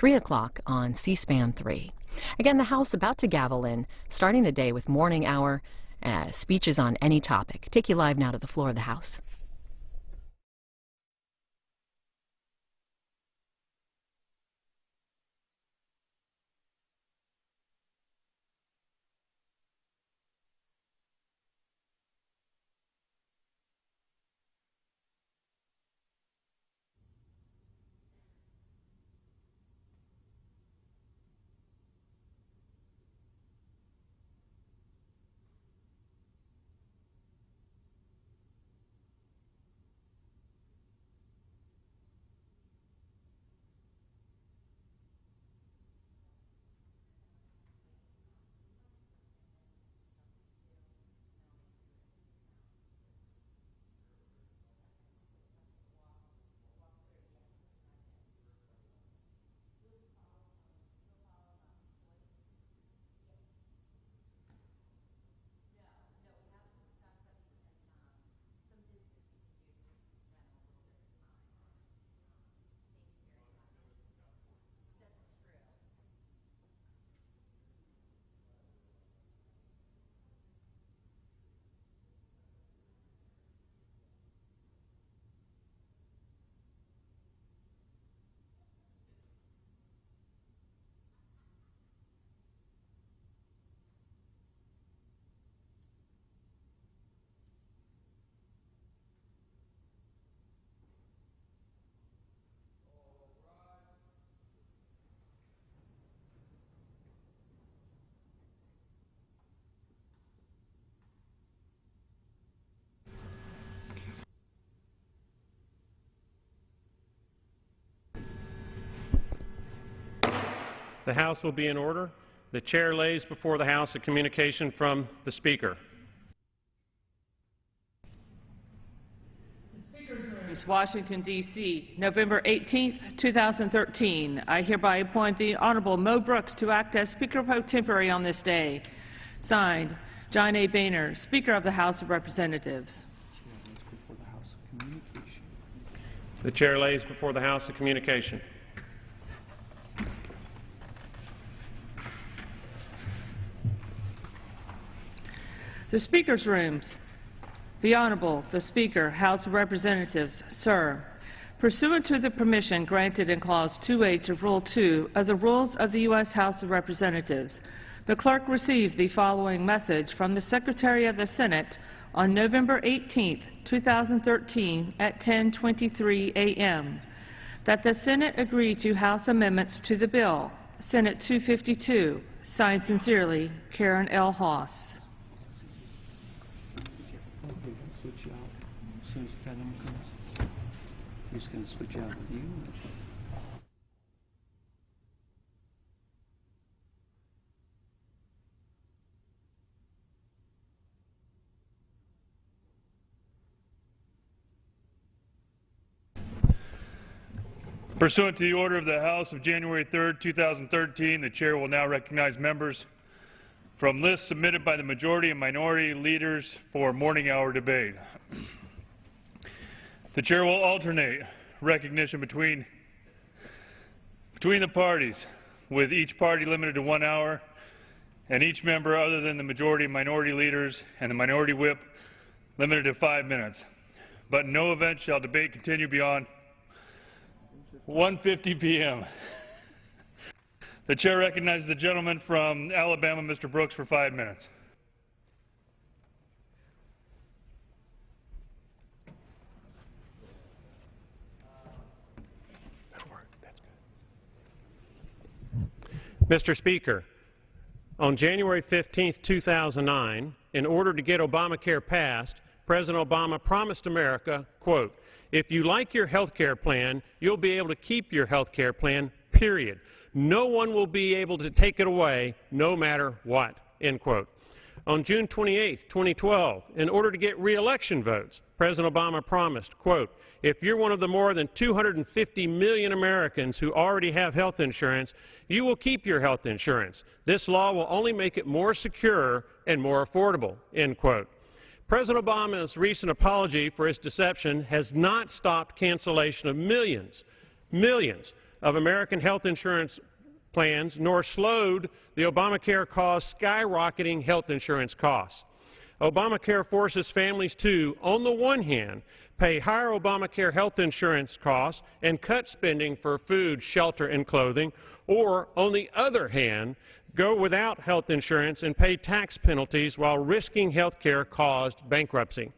3 o'clock on C-SPAN 3. Again, the House about to gavel in, starting the day with morning hour speeches on any topic. Take you live now to the floor of the House. The House will be in order. The Chair lays before the House a communication from the Speaker. The Speaker's Rooms, Washington, D.C., November 18, 2013. I hereby appoint the Honorable Mo Brooks to act as Speaker pro tempore on this day. Signed, John A. Boehner, Speaker of the House of Representatives. The Chair lays before the House a communication. The Speaker's Rooms. The Honorable, the Speaker, House of Representatives. Sir, pursuant to the permission granted in Clause 2H of Rule 2 of the Rules of the U.S. House of Representatives, the Clerk received the following message from the Secretary of the Senate on November 18, 2013 at 10:23 a.m. that the Senate agreed to House amendments to the bill, Senate 252, signed sincerely, Karen L. Haas. Switch out as soon as Tatum comes. We're just going to switch out with you. Pursuant to the order of the House of January 3, 2013, the Chair will now recognize members from lists submitted by the majority and minority leaders for morning hour debate. The Chair will alternate recognition between the parties, with each party limited to 1 hour, and each member other than the majority and minority leaders and the minority whip limited to 5 minutes. But in no event shall debate continue beyond 1:50 p.m. The Chair recognizes the gentleman from Alabama, Mr. Brooks, for 5 minutes. Mr. Speaker, on January 15, 2009, in order to get Obamacare passed, President Obama promised America, quote, "If you like your health care plan, you'll be able to keep your health care plan, period. No one will be able to take it away, no matter what," end quote. On June 28, 2012, in order to get re-election votes, President Obama promised, quote, "If you're one of the more than 250 million Americans who already have health insurance, you will keep your health insurance. This law will only make it more secure and more affordable," end quote. President Obama's recent apology for his deception has not stopped cancellation of millions of American health insurance plans, nor slowed the Obamacare-caused skyrocketing health insurance costs. Obamacare forces families to, on the one hand, pay higher Obamacare health insurance costs and cut spending for food, shelter, and clothing, or, on the other hand, go without health insurance and pay tax penalties while risking health care-caused bankruptcy.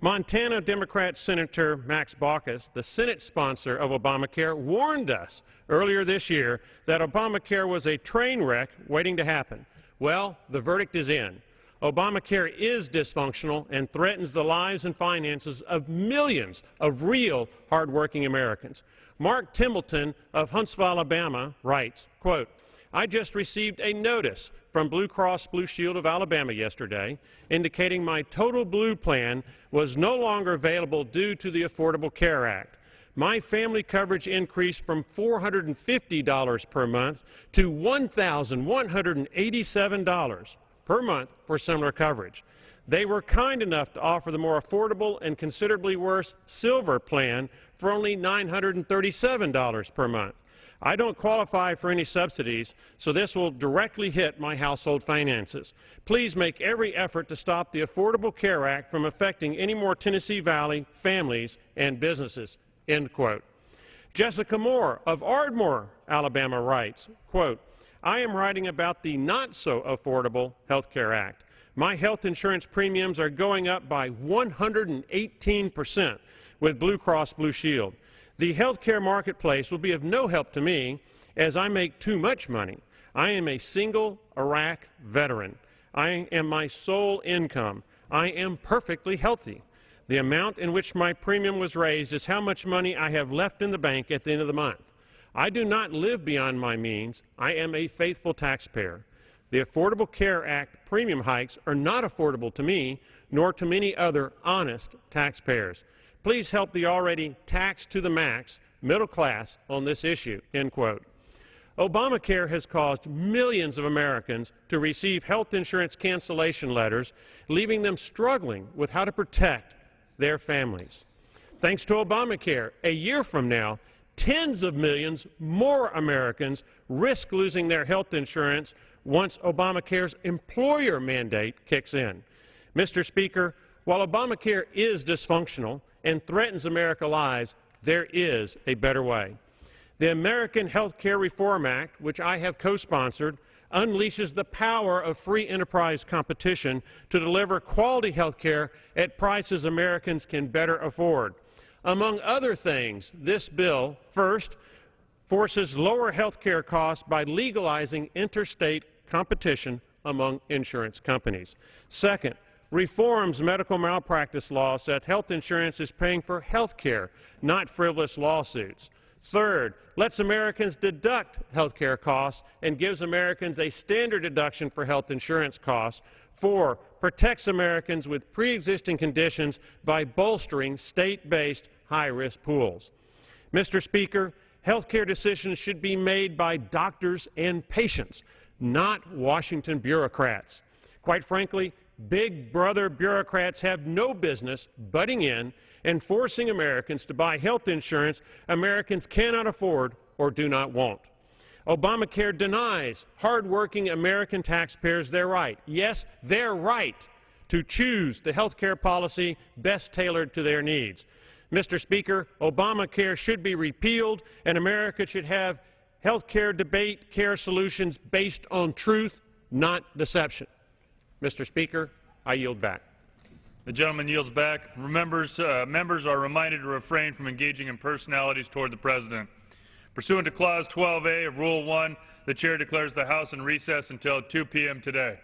Montana Democrat Senator Max Baucus, the Senate sponsor of Obamacare, warned us earlier this year that Obamacare was a train wreck waiting to happen. Well, the verdict is in. Obamacare is dysfunctional and threatens the lives and finances of millions of real, hardworking Americans. Mark Templeton of Huntsville, Alabama, writes, quote, "I just received a notice from Blue Cross Blue Shield of Alabama yesterday indicating my Total Blue plan was no longer available due to the Affordable Care Act. My family coverage increased from $450 per month to $1,187 per month for similar coverage. They were kind enough to offer the more affordable and considerably worse Silver plan for only $937 per month. I don't qualify for any subsidies, so this will directly hit my household finances. Please make every effort to stop the Affordable Care Act from affecting any more Tennessee Valley families and businesses," end quote. Jessica Moore of Ardmore, Alabama, writes, quote, "I am writing about the not-so-affordable Health Care Act. My health insurance premiums are going up by 118% with Blue Cross Blue Shield. The health care marketplace will be of no help to me as I make too much money. I am a single Iraq veteran. I am my sole income. I am perfectly healthy. The amount in which my premium was raised is how much money I have left in the bank at the end of the month. I do not live beyond my means. I am a faithful taxpayer. The Affordable Care Act premium hikes are not affordable to me, nor to many other honest taxpayers. Please help the already taxed to the max middle class on this issue," end quote. Obamacare has caused millions of Americans to receive health insurance cancellation letters, leaving them struggling with how to protect their families. Thanks to Obamacare, a year from now, tens of millions more Americans risk losing their health insurance once Obamacare's employer mandate kicks in. Mr. Speaker, while Obamacare is dysfunctional and threatens America's lives, there is a better way. The American Health Care Reform Act, which I have co-sponsored, unleashes the power of free enterprise competition to deliver quality health care at prices Americans can better afford. Among other things, this bill, first, forces lower health care costs by legalizing interstate competition among insurance companies. Second, reforms medical malpractice laws so that health insurance is paying for health care, not frivolous lawsuits. Third, lets Americans deduct health care costs and gives Americans a standard deduction for health insurance costs. Four, protects Americans with pre-existing conditions by bolstering state-based high-risk pools. Mr. Speaker, health care decisions should be made by doctors and patients, not Washington bureaucrats. Quite frankly, big brother bureaucrats have no business butting in and forcing Americans to buy health insurance Americans cannot afford or do not want. Obamacare denies hardworking American taxpayers their right, yes, their right, to choose the health care policy best tailored to their needs. Mr. Speaker, Obamacare should be repealed, and America should have health care debate care solutions based on truth, not deception. Mr. Speaker, I yield back. The gentleman yields back. Members are reminded to refrain from engaging in personalities toward the President. Pursuant to Clause 12A of Rule 1, the Chair declares the House in recess until 2 p.m. today.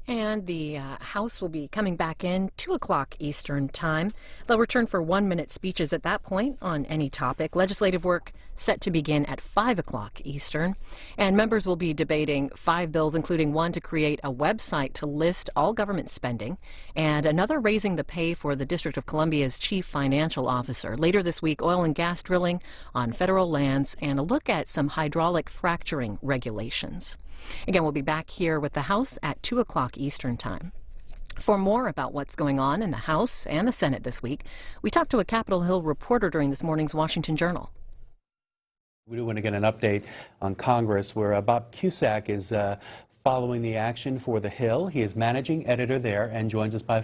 And the House will be coming back in 2 o'clock Eastern Time. They'll return for 1-minute speeches at that point on any topic. Legislative work set to begin at 5 o'clock Eastern. And members will be debating 5 bills, including one to create a website to list all government spending, and another raising the pay for the District of Columbia's chief financial officer. Later this week, oil and gas drilling on federal lands and a look at some hydraulic fracturing regulations. Again, we'll be back here with the House at 2 o'clock Eastern Time. For more about what's going on in the House and the Senate this week, we talked to a Capitol Hill reporter during this morning's Washington Journal. We do want to get an update on Congress, where Bob Cusack is following the action for the Hill. He is managing editor there and joins us by